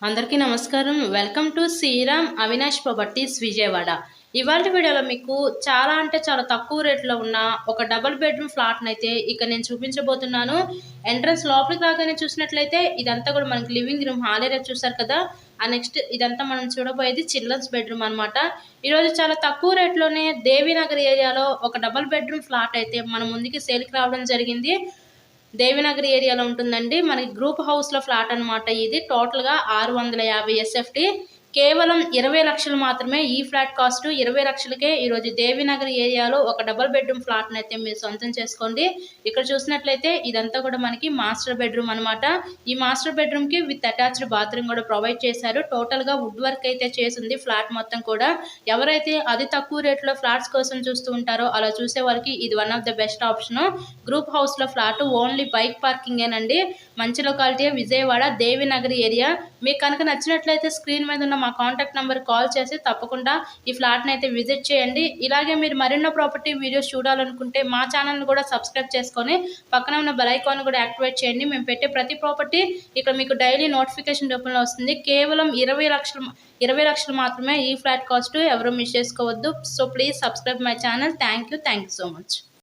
అందరికీ నమస్కారం. Welcome to Sriram Avinash properties Vijayawada. ఇవాల్టి వీడియోలో మీకు చాలా అంటే చాలా తక్కువ రేట్లో ఉన్న ఒక డబుల్ బెడ్రూమ్ ఫ్లాట్‌నైతే ఇక్కడ నేను చూపించబోతున్నాను. ఎంట్రన్స్ లోపలికి రాగానే చూసినట్లయితే ఇదంతా కూడా మనకి లివింగ్ రూమ్, హాల్ ఏరియా చూసారు కదా! నెక్స్ట్ ఇదంతా మనం చూడబోయేది చిల్డ్రన్స్ బెడ్రూమ్ అనమాట. ఈరోజు చాలా తక్కువ రేట్లోనే దేవీనగర్ ఏరియాలో ఒక డబుల్ బెడ్రూమ్ ఫ్లాట్ అయితే మన ముందుకి సేల్‌కి రావడం జరిగింది. దేవినగర్ ఏరియాలో ఉంటుందండి. మనకి గ్రూప్ హౌస్‌లో ఫ్లాట్ అనమాట ఇది. టోటల్‌గా 650 ఎస్ఎఫ్‌టి. కేవలం 20,00,000 మాత్రమే ఈ ఫ్లాట్ కాస్ట్. 20,00,000కే ఈరోజు దేవినగర్ ఏరియాలో ఒక డబుల్ బెడ్రూమ్ ఫ్లాట్‌నైతే మీరు సొంతం చేసుకోండి. ఇక్కడ చూసినట్లయితే ఇదంతా కూడా మనకి మాస్టర్ బెడ్రూమ్ అనమాట. ఈ మాస్టర్ బెడ్రూమ్‌కి విత్ అటాచ్డ్ బాత్రూమ్ కూడా ప్రొవైడ్ చేశారు. టోటల్‌గా వుడ్ వర్క్ అయితే చేసుంది ఫ్లాట్ మొత్తం కూడా. ఎవరైతే అతి తక్కువ రేట్‌లో ఫ్లాట్స్ కోసం చూస్తూ ఉంటారో అలా చూసే వాళ్ళకి ఇది one of the best option. Group హౌస్‌లో ఫ్లాట్ ఓన్లీ బైక్ పార్కింగేనండి. మంచి లొకాలిటీ విజయవాడ దేవినగర్ ఏరియా. మీకు కనుక నచ్చినట్లయితే స్క్రీన్ మీద ఉన్న మా కాంటాక్ట్ నెంబర్ కాల్ చేసి తప్పకుండా ఈ ఫ్లాట్‌ని అయితే విజిట్ చేయండి. ఇలాగే మీరు మరెన్నో ప్రాపర్టీ వీడియోస్ చూడాలనుకుంటే మా ఛానల్‌ని కూడా సబ్స్క్రైబ్ చేసుకొని పక్కన ఉన్న బెల్ ఐకాన్ కూడా యాక్టివేట్ చేయండి. మేము పెట్టే ప్రతి ప్రాపర్టీ ఇక్కడ మీకు డైలీ నోటిఫికేషన్ రూపంలో వస్తుంది. కేవలం 20,00,000 మాత్రమే ఈ ఫ్లాట్ కాస్ట్. ఎవరు మిస్ చేసుకోవద్దు. So please subscribe my channel. Thank you so much.